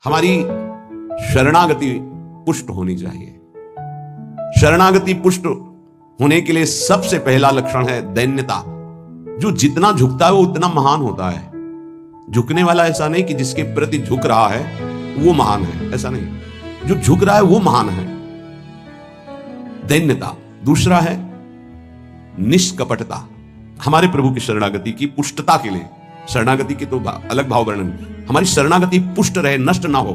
हमारी शरणागति पुष्ट होनी चाहिए। शरणागति पुष्ट होने के लिए सबसे पहला लक्षण है दैन्यता। जो जितना झुकता है वो उतना महान होता है। झुकने वाला ऐसा नहीं कि जिसके प्रति झुक रहा है वो महान है, ऐसा नहीं। जो झुक रहा है वो महान है, दैन्यता। दूसरा है निष्कपटता। हमारे प्रभु की शरणागति की पुष्टता के लिए, शरणागति की तो अलग भाव वर्णन, हमारी शरणागति पुष्ट रहे, नष्ट ना हो।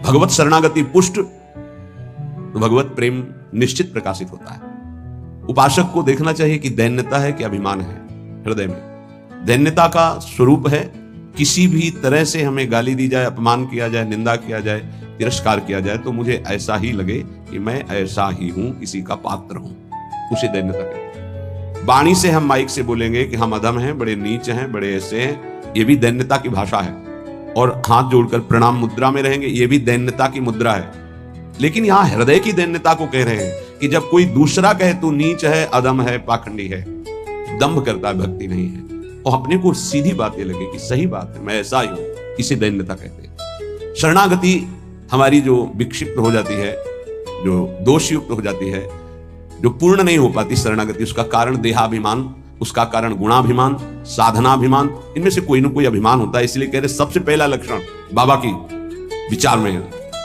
भगवत शरणागति पुष्ट तो भगवत प्रेम निश्चित प्रकाशित होता है। उपासक को देखना चाहिए कि दैन्यता है कि अभिमान है हृदय में। दैन्यता का स्वरूप है किसी भी तरह से हमें गाली दी जाए, अपमान किया जाए, निंदा किया जाए, तिरस्कार किया जाए तो मुझे ऐसा ही लगे कि मैं ऐसा ही हूं, किसी का पात्र हूं, उसे दैन्यता कहते हैं। वाणी से हम माइक से बोलेंगे कि हम अधम हैं, बड़े नीच हैं, बड़े ऐसे हैं, ये भी दैन्यता की भाषा है। और हाथ जोड़कर प्रणाम मुद्रा में रहेंगे, ये भी दैन्यता की मुद्रा है। लेकिन यहां हृदय की दैन्यता को कह रहे हैं कि जब कोई दूसरा कहे तू नीच है, अधम है, पाखंडी है, दंभ करता है, भक्ति नहीं है, और अपने को सीधी बात ये लगे कि सही बात है, मैं ऐसा ही हूं, इसे दैन्यता कहते हैं। शरणागति हमारी जो विक्षिप्त हो जाती है, जो दोषयुक्त हो जाती है, जो पूर्ण नहीं हो पाती शरणागति, उसका कारण देहाभिमान, उसका कारण गुणाभिमान, साधनाभिमान, इनमें से कोई ना कोई अभिमान होता है। इसलिए कह रहे सबसे पहला लक्षण बाबा की विचार में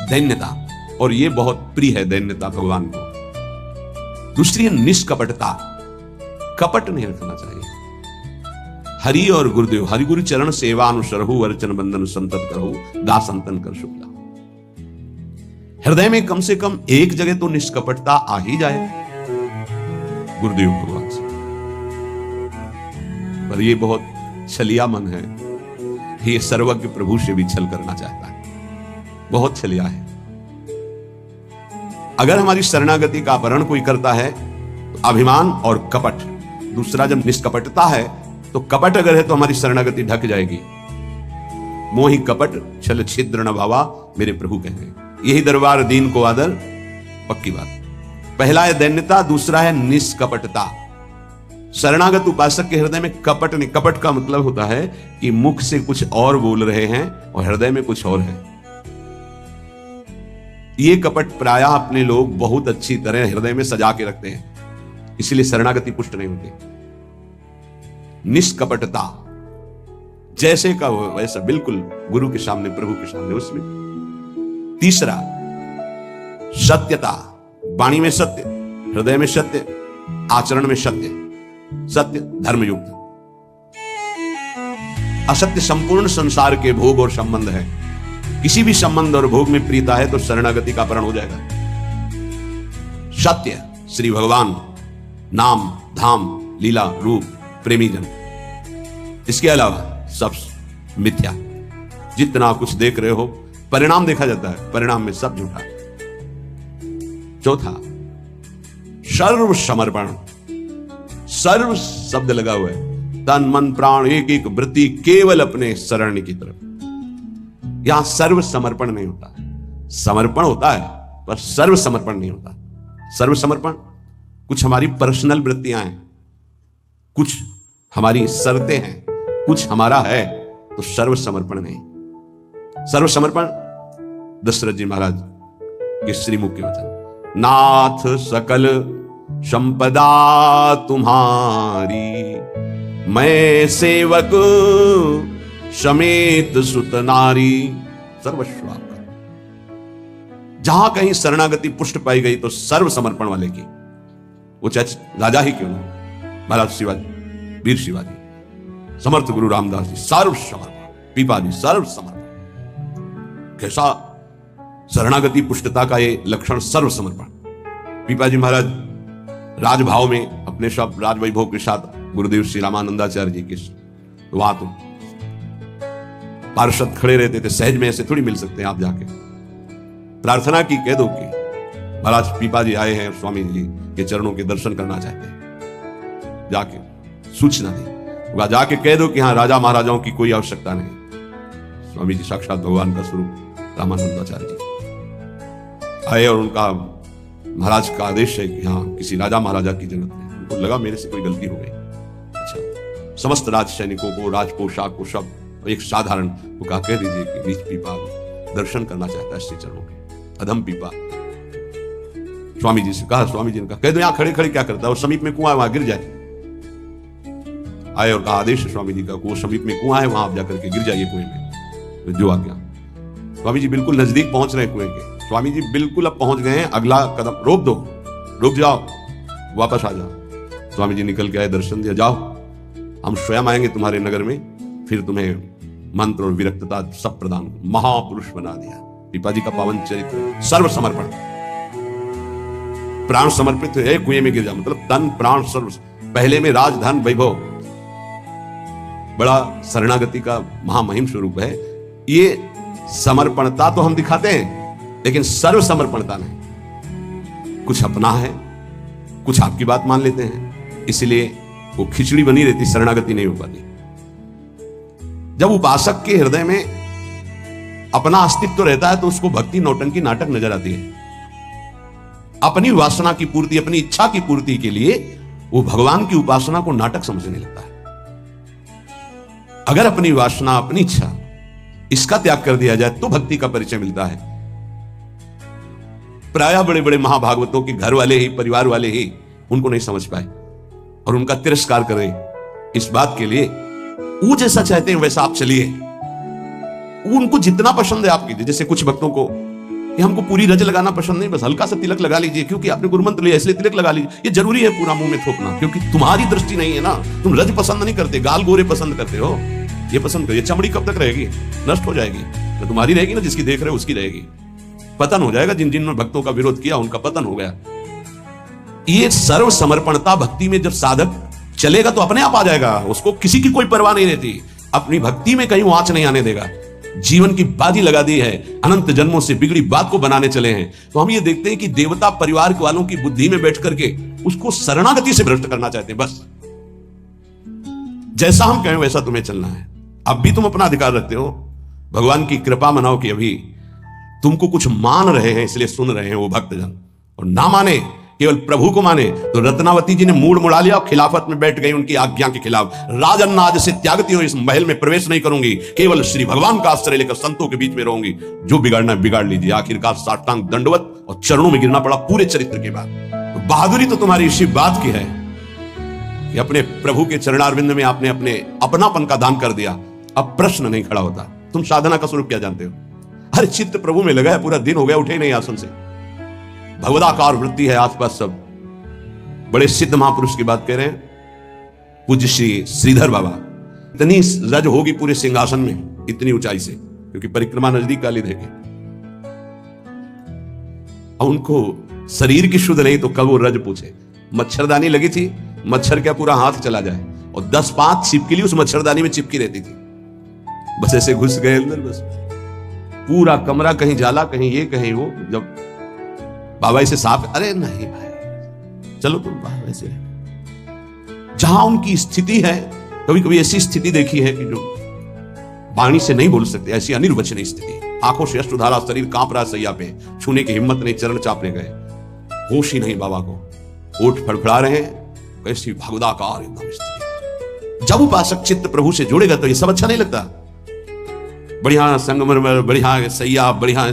दैन्यता, और ये बहुत प्रिय है दैन्यता भगवान को। दूसरी है निष्कपटता। कपट नहीं रखना चाहिए। हरि और गुरुदेव, हरि गुरु चरण सेवा अनुसरहु, अर्चन बंधन संतत करहु, दास अंतन कर शुक्ला। हृदय में कम से कम एक जगह तो निष्कपटता आ ही जाए गुरुदेव भगवान से। पर ये बहुत छलिया मन है, ये सर्वज्ञ प्रभु से भी छल करना चाहता है, बहुत छलिया है। अगर हमारी शरणागति का अपहरण कोई करता है तो अभिमान और कपट। दूसरा जब निष्कपटता है तो कपट अगर है तो हमारी शरणागति ढक जाएगी। मोहि कपट छल छिद्र न भावा, मेरे प्रभु कहेंगे। यही दरबार दीन को आदर, पक्की बात। पहला है दैन्यता, दूसरा है निष्कपटता। शरणागत उपासक के हृदय में कपट नहीं। कपट का मतलब होता है कि मुख से कुछ और बोल रहे हैं और हृदय में कुछ और है। ये कपट प्रायः अपने लोग बहुत अच्छी तरह हृदय में सजा के रखते हैं, इसलिए शरणागति पुष्ट नहीं होती। निष्कपटता, जैसे का हो वैसा, बिल्कुल गुरु के सामने, प्रभु के सामने, उसमें। तीसरा सत्यता। वाणी में सत्य, हृदय में सत्य, आचरण में सत्य, सत्य धर्मयुक्त। असत्य संपूर्ण संसार के भोग और संबंध है। किसी भी संबंध और भोग में प्रीता है तो शरणागति का अपहरण हो जाएगा। सत्य श्री भगवान, नाम, धाम, लीला, रूप, प्रेमी जन। इसके अलावा सब मिथ्या। जितना कुछ देख रहे हो परिणाम देखा जाता है, परिणाम में सब झूठा। चौथा सर्व समर्पण। सर्व शब्द लगा हुआ है, तन मन प्राण एक एक वृत्ति केवल अपने शरण की तरफ। यहां सर्व समर्पण नहीं होता, समर्पण होता है पर सर्व समर्पण नहीं होता। सर्व समर्पण कुछ हमारी पर्सनल वृत्तियां हैं, कुछ हमारी शर्तें हैं, कुछ हमारा है, तो सर्व समर्पण नहीं। सर्व समर्पण दशरथ जी महाराज के श्रीमुख के वचन, नाथ सकल संपदा तुम्हारी, मैं सेवक समेत सुत नारी, सर्वस्व आपका। जहां कहीं शरणागति पुष्ट पाई गई तो सर्व समर्पण वाले की, वो चाहे राजा ही क्यों ना, महाराज शिवाजी, वीर शिवाजी, समर्थ गुरु रामदास जी, सर्व समर्पण, पीपा जी सर्व समर्पण। कैसा शरणागति पुष्टता का ये लक्षण, सर्व समर्पण। पीपा जी महाराज राजभाव में अपने सब राजवैभव के साथ गुरुदेव श्री रामानंदाचार्य जी के वहां तो पार्षद खड़े रहते थे, सहज में ऐसे थोड़ी मिल सकते हैं आप। जाके प्रार्थना की, कह दो कि महाराज पीपा जी आए हैं, स्वामी जी के चरणों के दर्शन करना चाहते हैं। जाके सूचना दी, जाके कह दो कि हाँ राजा महाराजाओं की कोई आवश्यकता नहीं। स्वामी जी साक्षात भगवान का स्वरूप रामानंदाचार्य जी आए और उनका महाराज का आदेश है कि हाँ किसी राजा महाराजा की जरूरत नहीं। उनको लगा मेरे से कोई गलती हो गई। अच्छा, समस्त राज सैनिकों को, राज पोशाक को सब और एक साधारण वो कह दीजिए कि नीच पीपा दर्शन करना चाहता है श्री चरणों के, अधम पीपा। स्वामी जी से कहा, स्वामी जी ने कहा कह दो यहाँ खड़े खड़े क्या करता है, और समीप में कुआं है वहां गिर जाए। आए और कहा आदेश है स्वामी जी का, वो समीप में कुआं है वहां आप जाकर के गिर जाइए कुएं में, जो आ गया। स्वामी जी बिल्कुल नजदीक पहुंच रहे हैं कुएं के, स्वामी जी बिल्कुल अब पहुंच गए हैं, अगला कदम रोक दो, रुक जाओ, वापस आ जाओ। स्वामी जी निकल के आए, दर्शन दिया, जाओ हम स्वयं आएंगे तुम्हारे नगर में, फिर तुम्हें मंत्र और विरक्तता सब प्रदान, महापुरुष बना दिया। पीपा जी का पावन चरित्र, सर्व समर्पण, प्राण समर्पित है, कुएं में गिर जा, मतलब तन प्राण सर्व, पहले में राज धन वैभव, बड़ा शरणागति का महामहिम स्वरूप है। ये समर्पणता तो हम दिखाते हैं, लेकिन सर्व समर्पणता नहीं। कुछ अपना है, कुछ आपकी बात मान लेते हैं, इसलिए वो खिचड़ी बनी रहती, शरणागति नहीं हो पाती। जब उपासक के हृदय में अपना अस्तित्व रहता है तो उसको भक्ति नौटंकी नाटक नजर आती है। अपनी वासना की पूर्ति, अपनी इच्छा की पूर्ति के लिए वो भगवान की उपासना को नाटक समझने लगता है। अगर अपनी वासना, अपनी इच्छा, इसका त्याग कर दिया जाए तो भक्ति का परिचय मिलता है। प्रायः बड़े बड़े महाभागवतों के घर वाले ही, परिवार वाले ही उनको नहीं समझ पाए और उनका तिरस्कार करें इस बात के लिए, वो जैसा चाहते हैं वैसा आप चलिए, उनको जितना पसंद है आप कीजिए। जैसे कुछ भक्तों को कि हमको पूरी रज लगाना पसंद नहीं, बस हल्का सा तिलक लगा लीजिए, क्योंकि आपने गुरुमंत्र लिया इसलिए तिलक लगा लीजिए। ये जरूरी है पूरा मुंह में थोपना, क्योंकि तुम्हारी दृष्टि नहीं है ना, तुम रज पसंद नहीं करते, गाल गोरे पसंद करते हो, ये पसंद करो। ये चमड़ी कब तक रहेगी, नष्ट हो जाएगी, तो तुम्हारी रहेगी ना, जिसकी देख रहे हो उसकी रहेगी, पतन हो जाएगा। जिन जिन भक्तों का विरोध किया उनका पतन हो गया। ये सर्व समर्पणता भक्ति में जब साधक चलेगा तो अपने आप आ जाएगा, उसको किसी की कोई परवाह नहीं रहती, अपनी भक्ति में कहीं आंच नहीं आने देगा। जीवन की बाजी लगा दी है, अनंत जन्मों से बिगड़ी बात को बनाने चले हैं। तो हम ये देखते हैं कि देवता परिवार वालों की बुद्धि में बैठ करके उसको शरणागति से भ्रष्ट करना चाहते हैं। बस जैसा हम कहें वैसा तुम्हें चलना है। अब भी तुम अपना अधिकार रखते हो, भगवान की कृपा मनाओ कि अभी तुमको कुछ मान रहे हैं इसलिए सुन रहे हैं वो भक्तजन, और ना माने, केवल प्रभु को माने। तो रत्नावती जी ने मूड मुड़ा लिया और खिलाफत में बैठ गई उनकी आज्ञा के खिलाफ। राजन आज से त्यागती हो, इस महल में प्रवेश नहीं करूंगी, केवल श्री भगवान का आश्रय लेकर संतों के बीच में रहूंगी, जो बिगाड़ना बिगाड़ लीजिए। आखिरकार साष्टांग दंडवत और चरणों में गिरना पड़ा पूरे चरित्र के बाद। तो बहादुरी तो तुम्हारी इसी बात की है कि अपने प्रभु के चरणारविंद में आपने अपने अपनापन का दान कर दिया। अब प्रश्न नहीं खड़ा होता, तुम साधना का स्वरूप क्या जानते हो? हर चित्त प्रभु में लगा है, पूरा दिन हो गया उठे नहीं आसन से, भगवदाकार वृत्ति है आसपास सब। बड़े सिद्ध महापुरुष की बात कह रहे हैं, पूज्य श्री श्रीधर बाबा। इतनी रज होगी पूरे सिंहासन में, इतनी ऊंचाई से, क्योंकि परिक्रमा नजदीक काली देखे। अब उनको शरीर की शुद्ध नहीं तो कब वो रज पूछे। मच्छरदानी लगी थी, मच्छर क्या पूरा हाथ चला जाए, और 10-5 छिपकली उस मच्छरदानी में चिपकी रहती थी। बस ऐसे घुस गए अंदर, बस पूरा कमरा कहीं जाला, कहीं ये कहीं वो। जब बाबा इसे साफ, अरे नहीं भाई चलो तुम बाबा ऐसे। जहां उनकी स्थिति है, कभी कभी ऐसी स्थिति देखी है कि जो वाणी से नहीं बोल सकते, ऐसी अनिर्वचनीय स्थिति। आंखों से अश्रुधारा, शरीर कांप रहा सैया पे, छूने की हिम्मत नहीं, चरण चापने गए, होश ही नहीं बाबा को, ओठ फड़फड़ा रहे हैं, कैसी भगवदाकार एकदम स्थिति। जब उपासक चित्त प्रभु से जुड़ेगा तो ये सब अच्छा नहीं लगता। बढ़िया संगमरमर, बढ़िया सैया, बढ़िया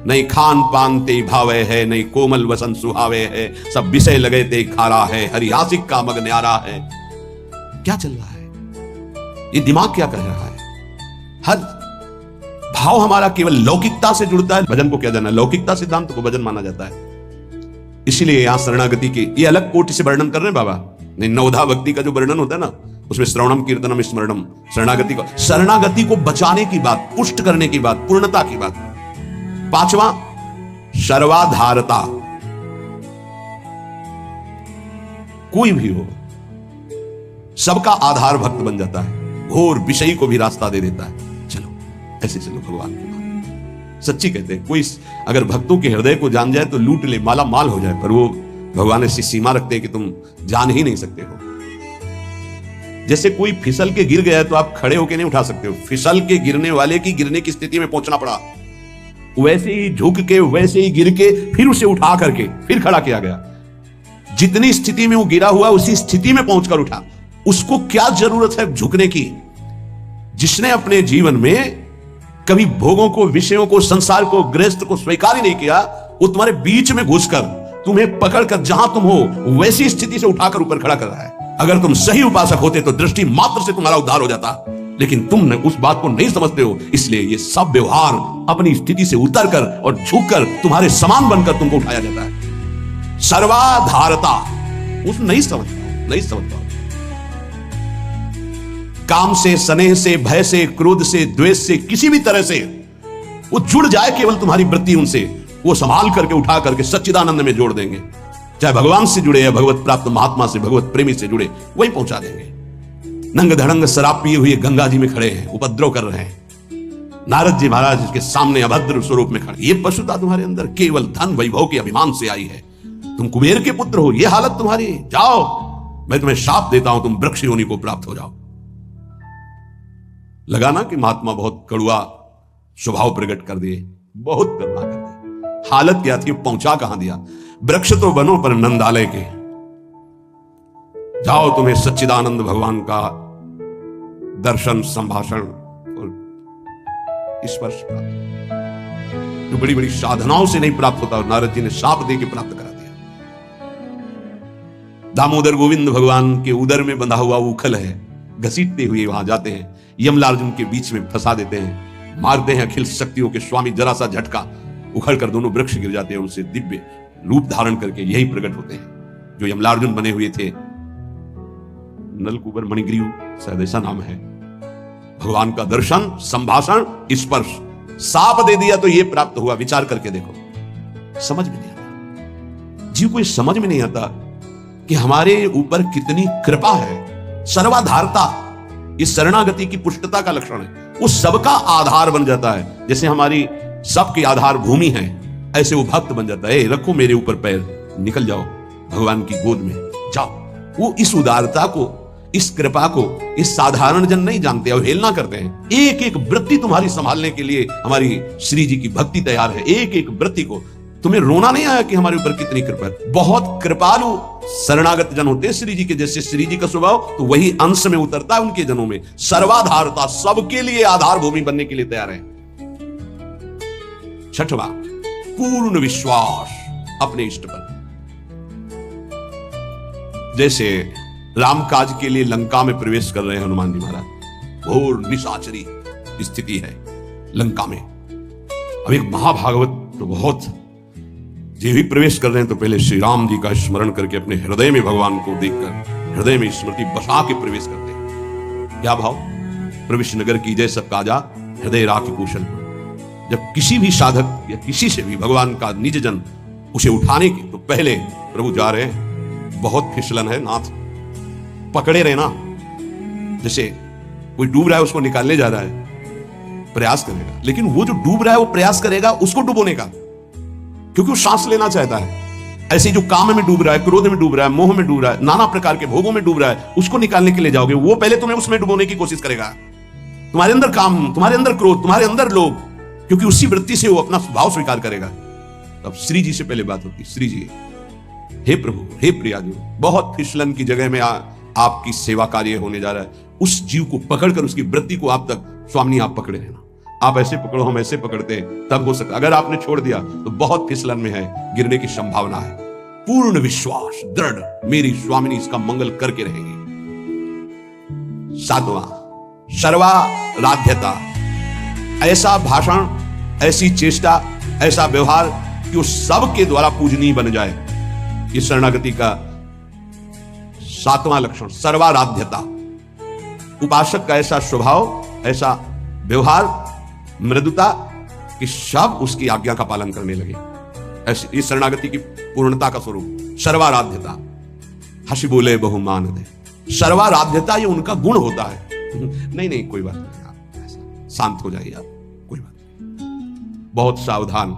नहीं खान पान ते भावे है, नहीं कोमल वसन सुहावे है, सब विषय लगे ते खारा है, हरियासिक का मग न्यारा है। क्या चल रहा है, ये दिमाग क्या कह रहा है? हर भाव हमारा केवल लौकिकता से जुड़ता है। भजन को क्या जाना, लौकिकता सिद्धांत को भजन माना जाता है। इसीलिए यहां शरणागति के ये अलग कोटि से वर्णन कर रहे हैं बाबा। नहीं, नवधा भक्ति का जो वर्णन होता है ना, उसमें श्रवणम कीर्तनम स्मरणम, शरणागति को बचाने की बात, पुष्ट करने की बात, पूर्णता की बात। 5वां सर्वाधारता। कोई भी हो सबका आधार भक्त बन जाता है, घोर विषयी को भी रास्ता दे देता है। चलो ऐसे चलो भगवान के नाम। सच्ची कहते हैं, कोई अगर भक्तों के हृदय को जान जाए तो लूट ले, माला माल हो जाए, पर वो भगवान ऐसी सीमा रखते हैं कि तुम जान ही नहीं सकते हो। जैसे कोई फिसल के गिर गया है तो आप खड़े होकर नहीं उठा सकते हो, फिसल के गिरने वाले की गिरने की स्थिति में पहुंचना पड़ा, वैसे ही झुक के, वैसे ही गिर के, फिर उसे उठा करके फिर खड़ा किया गया। जितनी स्थिति में वो गिरा हुआ उसी स्थिति में पहुंचकर उठा। उसको क्या जरूरत है झुकने की? जिसने अपने जीवन में कभी भोगों को, विषयों को, संसार को, गृहस्थ को स्वीकार ही नहीं किया, वो तुम्हारे बीच में घुसकर तुम्हें पकड़कर जहां तुम हो वैसी स्थिति से उठाकर ऊपर खड़ा कर रहा है। अगर तुम सही उपासक होते तो दृष्टि मात्र से तुम्हारा उद्धार हो जाता, लेकिन तुम उस बात को नहीं समझते हो, इसलिए ये सब व्यवहार अपनी स्थिति से उतरकर और झुककर तुम्हारे समान बनकर तुमको उठाया जाता है। सर्वाधारता उस नहीं समझता। काम से, स्नेह से, भय से, क्रोध से, द्वेष से, किसी भी तरह से वो जुड़ जाए केवल तुम्हारी वृत्ति उनसे, वो संभाल करके उठा करके सच्चिदानंद में जोड़ देंगे। चाहे भगवान से जुड़े या भगवत प्राप्त महात्मा से, भगवत प्रेमी से जुड़े, वही पहुंचा देंगे। नंग धड़ंग शराब पिए हुए गंगा जी में खड़े हैं, उपद्रव कर रहे हैं। नारद जी महाराज के सामने अभद्र स्वरूप में खड़े। ये पशुता तुम्हारे अंदर केवल धन वैभव के अभिमान से आई है। तुम कुबेर के पुत्र हो, ये हालत तुम्हारी। जाओ, मैं तुम्हें शाप देता हूं, तुम वृक्ष योनि को प्राप्त हो जाओ। लगाना कि महात्मा बहुत कड़ुआ स्वभाव प्रकट कर दिए, बहुत करुणा कर दी। हालत क्या थी, पहुंचा कहां दिया। वृक्ष तो बनो पर नंदालय के। जाओ, तुम्हें सच्चिदानंद भगवान का दर्शन, संभाषण और स्पर्श प्राप्त, जो बड़ी बड़ी साधनाओं से नहीं प्राप्त होता। और नारद जी ने शाप दे के प्राप्त करा दिया। दामोदर गोविंद भगवान के उदर में बंधा हुआ उखल है, घसीटते हुए वहां जाते हैं, यमलार्जुन के बीच में फंसा देते हैं, मारते हैं अखिल शक्तियों के स्वामी, जरा सा झटका उखड़कर दोनों वृक्ष गिर जाते हैं। उनसे दिव्य रूप धारण करके यही प्रकट होते हैं जो यमलार्जुन बने हुए थे। नलकुबर मणिग्रीव शायद ऐसा नाम है। भगवान का दर्शन, संभाषण, स्पर्श, साप दे दिया तो ये प्राप्त हुआ। विचार करके देखो, समझ में नहीं आता। जीव को समझ में नहीं आता कि हमारे ऊपर कितनी कृपा है। सर्वाधारता इस शरणागति की पुष्टता का लक्षण है। वो सबका आधार बन जाता है। जैसे हमारी सबकी आधार भूमि है, ऐसे वो भक्त बन जाता है। रखो मेरे ऊपर पैर, निकल जाओ भगवान की गोद में जाओ। वो इस उदारता को, इस कृपा को इस साधारण जन नहीं जानते, अवहेलना करते हैं। एक एक वृत्ति तुम्हारी संभालने के लिए हमारी श्री जी की भक्ति तैयार है। एक एक वृत्ति को तुम्हें रोना नहीं आया कि हमारे ऊपर कितनी कृपा है। बहुत कृपालु शरणागत जन होते हैं श्री जी के। जैसे श्री जी का स्वभाव तो वही अंश में उतरता है उनके जनों में। सर्वाधारता, सबके लिए आधार भूमि बनने के लिए तैयार है। छठवां, पूर्ण विश्वास अपने इष्ट पर। जैसे राम काज के लिए लंका में प्रवेश कर रहे हैं हनुमान जी महाराज। घोर निशाचरी स्थिति है लंका में। अब एक महाभागवत तो बहुत जे भी प्रवेश कर रहे हैं तो पहले श्री राम जी का स्मरण करके अपने हृदय में भगवान को देखकर हृदय में स्मृति बसा के प्रवेश करते हैं। क्या भाव? प्रविश नगर की जय सब काजा, हृदय राख कुशल। जब किसी भी साधक या किसी से भी भगवान का निज जन उसे उठाने के तो पहले प्रभु जा रहे हैं, बहुत फिसलन है नाथ, पकड़े रहना। जैसे कोई डूब रहा है उसको निकालने जा रहा है, प्रयास करेगा, लेकिन वो जो डूब रहा है वो प्रयास करेगा उसको डुबोने का, क्योंकि वो सांस लेना चाहता है। ऐसे जो काम में डूब रहा है, क्रोध में डूब रहा है, मोह में डूब रहा है, नाना प्रकार के भोगों में डूब रहा है, उसको निकालने के लिए जाओगे, वो पहले तुम्हें उसमें डुबोने की कोशिश करेगा। तुम्हारे अंदर काम, तुम्हारे अंदर क्रोध, तुम्हारे अंदर लोभ, क्योंकि उसी वृत्ति से वो अपना स्वभाव स्वीकार करेगा। तब श्री जी से पहले बात होती, श्री जी, हे प्रभु, हे प्रियाजू, बहुत फिसलन की जगह में आपकी सेवा कार्य होने जा रहा है। उस जीव को पकड़कर उसकी वृत्ति को आप तक स्वामी आप पकड़े रहना। आप ऐसे पकड़ो, हम ऐसे पकड़ते हैं, तब हो सकता। अगर आपने छोड़ दिया तो बहुत फिसलन में है, गिरने की संभावना है। पूर्ण विश्वास दृढ़, मेरी स्वामिनी इसका मंगल करके रहेगी। सातवां, सर्वाराध्यता। ऐसा भाषण, ऐसी चेष्टा, ऐसा व्यवहार कि वो सबके द्वारा पूजनीय बन जाए। ये शरणागति का सातवां लक्षण, सर्वाराध्यता। उपासक का ऐसा स्वभाव, ऐसा व्यवहार, मृदुता कि सब उसकी आज्ञा का पालन करने लगे। ऐसी इस शरणागति की पूर्णता का स्वरूप सर्वाराध्यता। हंसी बोले बहुमान दे। सर्वाराध्यता ये उनका गुण होता है। नहीं कोई बात नहीं, आप ऐसा शांत हो जाइए, आप कोई बात नहीं, बहुत सावधान।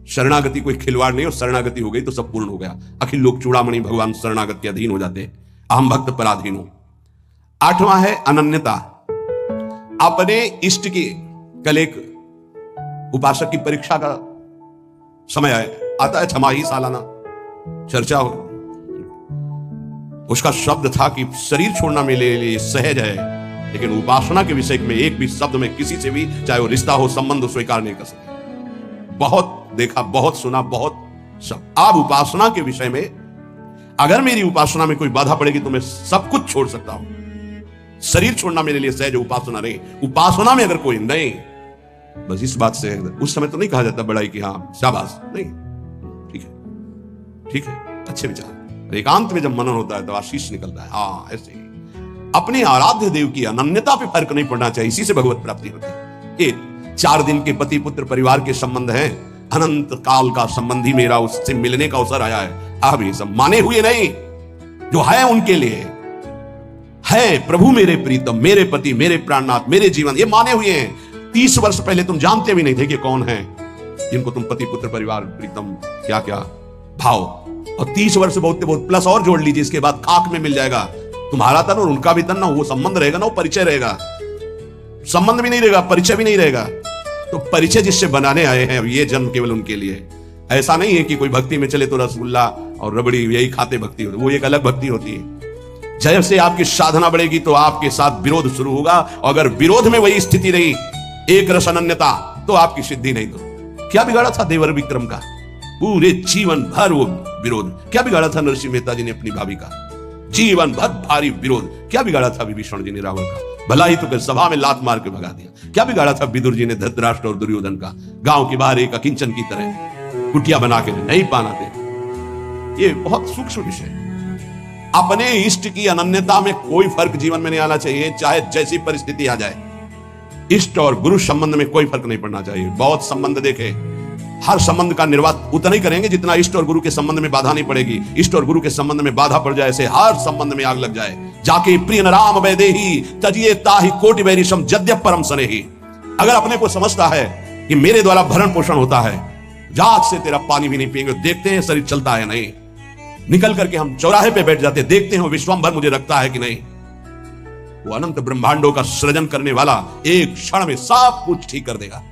शरणागति कोई खिलवाड़ नहीं, और शरणागति हो गई तो सब पूर्ण हो गया। अखिल लोक चूड़ामणि भगवान शरणागत के अधीन हो जाते हैं। अहम भक्त पराधीन हो। आठवां है अनन्यता। अपने इष्ट की, कल एक उपासक की परीक्षा का समय आता है, छमाही सालाना चर्चा हो। उसका शब्द था कि शरीर छोड़ना मेरे लिए सहज है, लेकिन उपासना के विषय में एक भी शब्द में किसी से भी, चाहे वो रिश्ता हो, संबंध हो, स्वीकार नहीं कर सकते। बहुत देखा, बहुत सुना, बहुत सब। अब उपासना के विषय में अगर मेरी उपासना में कोई बाधा पड़ेगी तो मैं सब कुछ छोड़ सकता हूं। शरीर छोड़ना मेरे लिए सहज, उपासना नहीं। उपासना में अगर कोई नहीं, बस इस बात से उस समय तो नहीं कहा जाता बड़ाई कि हाँ शाबाश, नहीं, ठीक है, ठीक है, अच्छे विचार। एकांत में जब मनन होता है तो आशीष निकलता है। हाँ, ऐसे ही अपने आराध्य देव की अनन्यता पे फर्क नहीं पड़ना चाहिए, इसी से भगवत प्राप्ति होती है। ये 4 दिन के पति पुत्र परिवार के संबंध हैं, अनंत काल का संबंधी मेरा उससे मिलने का अवसर आया है। अब ये सब माने हुए नहीं, जो है उनके लिए है प्रभु मेरे प्रीतम, मेरे पति, मेरे प्राणनाथ, मेरे जीवन, ये माने हुए हैं। 30 वर्ष पहले तुम जानते भी नहीं थे कि कौन है जिनको तुम पति पुत्र परिवार प्रीतम क्या क्या भाव, और 30 वर्ष बहुत बहुत प्लस और जोड़ लीजिए, इसके बाद खाक में मिल जाएगा तुम्हारा तन और उनका भी तन। ना वो संबंध रहेगा, ना वो परिचय रहेगा। संबंध भी नहीं रहेगा, परिचय भी नहीं रहेगा। तो परिचय जिससे बनाने आए हैं, ये जन्म केवल उनके लिए। ऐसा नहीं है कि कोई भक्ति में चले तो रसगुल्ला और रबड़ी यही खाते भक्ति होती, वो एक अलग भक्ति होती है। जैसे आपकी साधना बढ़ेगी तो आपके साथ विरोध शुरू होगा, और अगर विरोध में वही स्थिति रही, एक रस अनन्यता, तो आपकी सिद्धि नहीं। तो क्या बिगाड़ा था देवर विक्रम का? पूरे जीवन भर वो विरोध। क्या बिगाड़ा था नरसिंह मेहता जी ने अपनी भाभी का? जीवन भर भारी विरोध। क्या बिगाड़ा था विभीषण जी ने रावण का? भला ही तो सभा में लात मार के भगा दिया। क्या बिगाड़ा था विदुर जी ने धृतराष्ट्र और दुर्योधन का? गांव के बाहर एक अकिंचन की तरह कुटिया बना के नहीं पाना थे। ये बहुत सूक्ष्म विषय है। अपने इष्ट की अनन्यता में कोई फर्क जीवन में नहीं आना चाहिए, चाहे जैसी परिस्थिति आ जाए। इष्ट और गुरु संबंध में कोई फर्क नहीं पड़ना चाहिए। बहुत संबंध देखे, हर संबंध का निर्वाह उतना ही करेंगे जितना इष्ट और गुरु के संबंध में बाधा नहीं पड़ेगी। इष्ट और गुरु के संबंध में बाधा पड़ जाए, ऐसे हर संबंध में आग लग जाए। जाके प्रिय राम वैदेही तजिए ताहि कोटि वैरिशम जद्यप परम सनेही। अगर अपने को समझता है कि मेरे द्वारा भरण पोषण होता है, जाग से तेरा पानी भी नहीं पिएंगे, देखते हैं शरीर चलता है नहीं। निकल करके हम चौराहे पे बैठ जाते, देखते हैं विश्वम्भर मुझे रखता है कि नहीं। वो अनंत ब्रह्मांडों का सृजन करने वाला एक क्षण में सब कुछ ठीक कर देगा।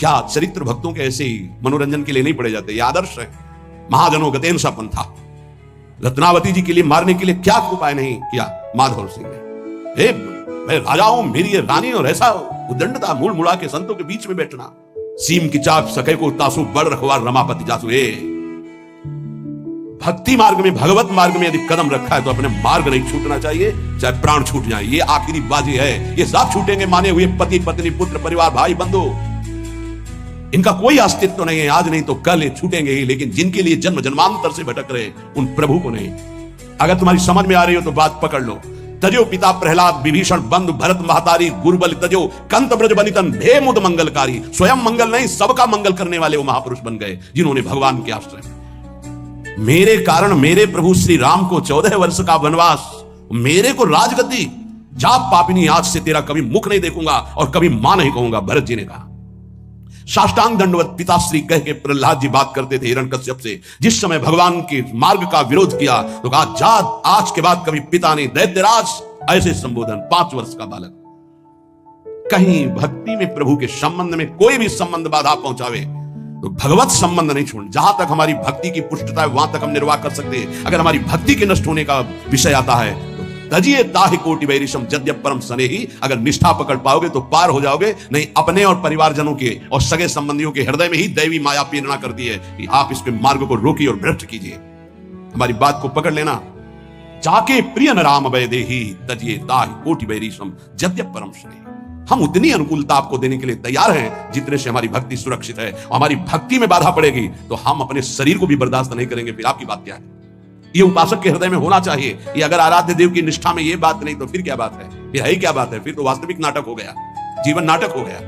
क्या चरित्र भक्तों के ऐसे ही मनोरंजन के लिए नहीं पड़े जाते? ये आदर्श है। महाजनों गतेन सा पंथा। रत्नावती जी के लिए मारने के लिए क्या उपाय नहीं किया माधव सिंह ने? मैं राजा हूं, मेरी ये रानी, और ऐसा उद्दंडता, मूल मुड़ा के संतों के बीच में बैठना। सीम की चाप सखे को तासु बड़ रखवार रमापति जासु। भक्ति मार्ग में, भगवत मार्ग में यदि कदम रखा है तो अपने मार्ग नहीं छूटना चाहिए, चाहे प्राण छूट जाए। ये आखिरी बाजी है। ये सब छूटेंगे, माने हुए पति पत्नी पुत्र परिवार भाई बंधु, इनका कोई अस्तित्व नहीं है। आज नहीं तो कल ये छूटेंगे ही। लेकिन जिनके लिए जन्म जन्मांतर से भटक रहे, उन प्रभु को नहीं। अगर तुम्हारी समझ में आ रही हो तो बात पकड़ लो। तजो पिता प्रहलाद विभीषण बंधु भरत महतारी गुरुबल तजो कंत ब्रज बनितन भे मुद मंगलकारी। स्वयं मंगल नहीं, सबका मंगल करने वाले वो महापुरुष बन गए जिन्होंने भगवान के आश्रय। मेरे कारण मेरे प्रभु श्री राम को 14 वर्ष का वनवास, मेरे को राजगद्दी। जा पापिनी, आज से तेरा कभी मुख नहीं देखूंगा और कभी मां नहीं कहूंगा, भरत जी ने कहा। साष्टांग दंडवत पिताश्री कह के प्रहलाद जी बात करते थे हिरण्यकश्यप से। जिस समय भगवान के मार्ग का विरोध किया तो कहा, जा आज के बाद कभी पिता नहीं, दैत्यराज, ऐसे संबोधन। 5 वर्ष का बालक। कहीं भक्ति में प्रभु के संबंध में कोई भी संबंध बाधा पहुंचावे तो भगवत संबंध नहीं छोड़। जहां तक हमारी भक्ति की पुष्टता है वहां तक हम निर्वाह कर सकते हैं। अगर हमारी भक्ति के नष्ट होने का विषय आता है तो तजिए ताहि कोटि वैरिशम जद्यप परम सनेही। अगर निष्ठा पकड़ पाओगे तो पार हो जाओगे, नहीं अपने और परिवारजनों के और सगे संबंधियों के हृदय में ही दैवी माया प्रेरणा करती है कि आप इसके मार्ग को रोकिए और भ्रष्ट कीजिए। हमारी बात को पकड़ लेना। जाके प्रिय राम वैदेही तजिए ताहि कोटि वैरिशम जद्यप परम सनेही। हम उतनी अनुकूलता आपको देने के लिए तैयार हैं जितने से हमारी भक्ति सुरक्षित है। हमारी भक्ति में बाधा पड़ेगी तो हम अपने शरीर को भी बर्दाश्त नहीं करेंगे। फिर आपकी बात क्या है? ये उपासक के हृदय में होना चाहिए। ये अगर आराध्य देव की निष्ठा में ये बात नहीं तो फिर क्या बात है? फिर है क्या बात है? फिर तो वास्तविक नाटक हो गया, जीवन नाटक हो गया।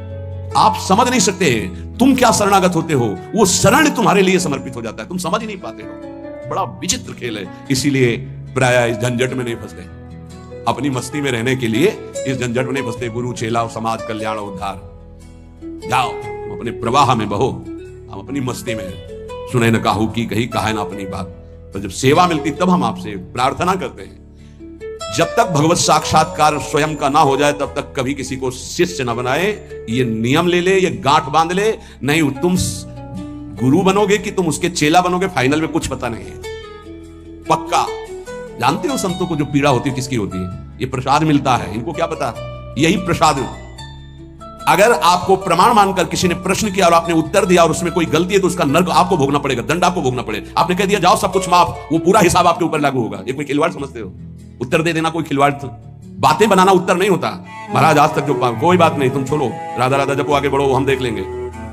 आप समझ नहीं सकते तुम क्या शरणागत होते हो, वो शरण तुम्हारे लिए समर्पित हो जाता है, तुम समझ ही नहीं पाते हो। बड़ा विचित्र खेल है। इसीलिए प्राय इस झंझट में नहीं फंसते। अपनी मस्ती में रहने के लिए इस झंझट में नहीं फंसते। गुरु चेला समाज कल्याण उद्धार, जाओ अपने प्रवाह में बहो, हम अपनी मस्ती में सुने न काहू की कही कहे ना अपनी बात। तो जब सेवा मिलती तब हम आपसे प्रार्थना करते हैं। जब तक भगवत साक्षात्कार स्वयं का ना हो जाए तब तक कभी किसी को शिष्य न बनाए। ये नियम ले ले, ये गांठ बांध ले। नहीं तुम गुरु बनोगे कि तुम उसके चेला बनोगे, फाइनल में कुछ पता नहीं है। पक्का जानते हो संतों को जो पीड़ा होती है किसकी होती है? ये प्रसाद मिलता है, इनको क्या पता, यही प्रसाद। अगर आपको प्रमाण मानकर किसी ने प्रश्न किया और आपने उत्तर दिया और उसमें कोई गलती है तो उसका नर्क आपको भोगना पड़ेगा, दंड आपको भोगना पड़ेगा। आपने कह दिया जाओ सब कुछ माफ, वो पूरा हिसाब आपके ऊपर लागू होगा। ये कोई खिलवाड़ समझते हो? उत्तर दे देना कोई खिलवाड़? बातें बनाना उत्तर नहीं होता। महाराज आज तक जो कोई बात नहीं, तुम छोड़ो, राधा राधा जपो, आगे बढ़ो, हम देख लेंगे,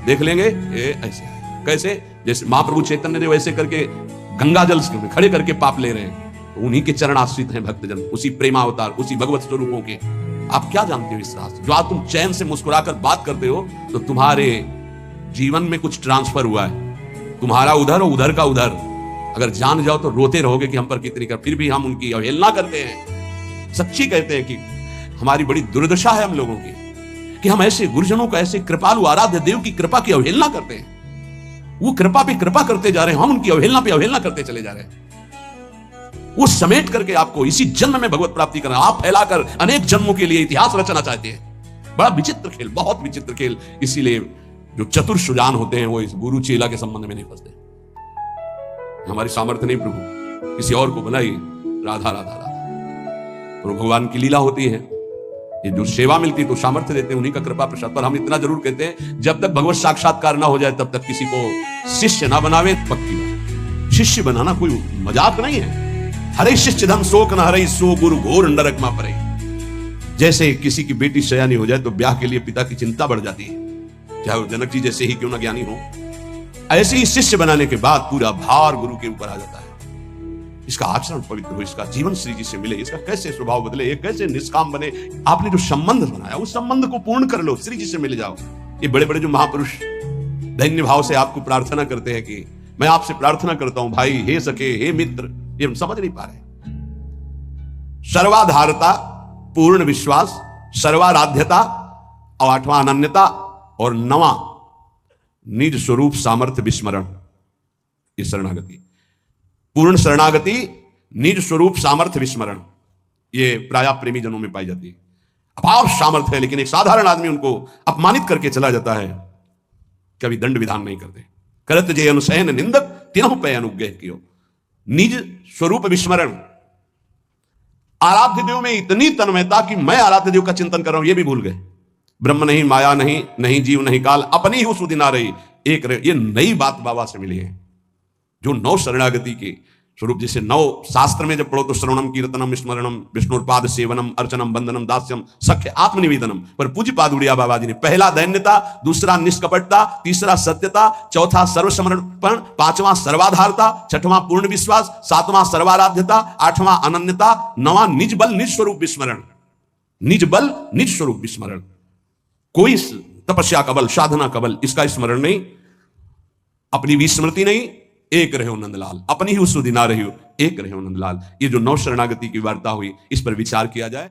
देख लेंगे। ये ऐसे कैसे? जैसे महाप्रभु चैतन्य देव ऐसे करके गंगा जल खड़े करके पाप ले रहे हैं, तो उन्हीं के चरण आश्रित हैं भक्तजन, उसी प्रेमावतार, उसी भगवत स्वरूपों के। आप क्या जानते हो इस रास्ते? जो आज तुम चैन से मुस्कुराकर बात करते हो तो तुम्हारे जीवन में कुछ ट्रांसफर हुआ है, तुम्हारा उधर और उधर का उधर। अगर जान जाओ तो रोते रहोगे कि हम पर कितनी कर, फिर भी हम उनकी अवहेलना करते हैं। सच्ची कहते हैं कि हमारी बड़ी दुर्दशा है हम लोगों की कि हम ऐसे गुरुजनों का, ऐसे कृपालु आराध्य देव की कृपा की अवहेलना करते हैं। वो कृपा पे कृपा करते जा रहे हैं, हम उनकी अवहेलना पे अवहेलना करते चले जा रहे हैं। वो समेट करके आपको इसी जन्म में भगवत प्राप्ति करना, आप फैलाकर अनेक जन्मों के लिए इतिहास रचना चाहते हैं। बड़ा विचित्र खेल, बहुत विचित्र खेल। इसीलिए जो चतुर सुजान होते हैं वो इस गुरु चेला के संबंध में नहीं फंसते। हमारी सामर्थ्य नहीं प्रभु, किसी और को बनाई, राधा राधा राधा। तो भगवान की लीला होती है, ये जो सेवा मिलती है तो सामर्थ्य देते हैं, उन्हीं का कृपा प्रसाद। पर हम इतना जरूर कहते हैं, जब तक भगवत साक्षात्कार ना हो जाए तब तक किसी को शिष्य ना बनावे। पक्की बात, शिष्य बनाना कोई मजाक नहीं है। हरे शिष्य धम शोक न हरे, सो गुरु घोर नरक मा परे। जैसे किसी की बेटी सयानी हो जाए तो ब्याह के लिए पिता की चिंता बढ़ जाती है, चाहे वो जनक जी जैसे ही क्यों ना ज्ञानी हो। ऐसे ही शिष्य बनाने के बाद पूरा भार गुरु के ऊपर आ जाता है। इसका आचरण पवित्र हो, इसका जीवन श्री जी से मिले, इसका कैसे स्वभाव बदले, ये कैसे निष्काम बने। आपने जो संबंध बनाया उस संबंध को पूर्ण कर लो, श्री जी से मिल जाओ। ये बड़े बड़े जो महापुरुष दैन्य भाव से आपको प्रार्थना करते हैं कि मैं आपसे प्रार्थना करता हूं भाई, हे सखे, हे मित्र, ये हम समझ नहीं पा रहे। सर्वाधारता, पूर्ण विश्वास, सर्वाराध्यता, और आठवां अनन्यता, और नवा निज स्वरूप सामर्थ्य विस्मरण। ये शरणागति, पूर्ण शरणागति, निज स्वरूप सामर्थ्य विस्मरण, ये प्राय प्रेमी जनों में पाई जाती है। अपार सामर्थ्य है लेकिन एक साधारण आदमी उनको अपमानित करके चला जाता है, कभी दंड विधान नहीं करते। करत जे अनुसैन निंदक तिनहु पे अनुग्रह कियो। निज स्वरूप विस्मरण, आराध्य देव में इतनी तन्मयता कि मैं आराध्य देव का चिंतन कर रहा हूं, ये भी भूल गए। ब्रह्म नहीं, माया नहीं, नहीं जीव नहीं काल, अपनी ही सुधि ना रही, एक रहे। ये नई बात बाबा से मिली है, जो नौ शरणागति के स्वरूप। जैसे नौ शास्त्र में जब पढ़ो तो श्रवणम कीर्तनम स्मरणम विष्णुपाद सेवनम अर्चनम बंदनम दास्यम सख्य आत्मनिवेदनम। पर पूज्य पाद उड़िया बाबा जी ने पहला दैन्यता, दूसरा निष्कपटता, तीसरा सत्यता, चौथा सर्वसमर्पण, पांचवां सर्वाधारता, छठवां पूर्ण विश्वास, सातवां सर्वाराध्यता, आठवां अनन्यता, नवां निज बल निज स्वरूप विस्मरण। निज बल निज स्वरूप विस्मरण, कोई तपस्या का बल, साधना का बल, इसका स्मरण नहीं, अपनी विस्मृति नहीं। एक रहे हो नंदलाल, अपनी ही सुधि ना रही हो, एक रहे हो नंदलाल। ये जो नौ शरणागति की वार्ता हुई, इस पर विचार किया जाए।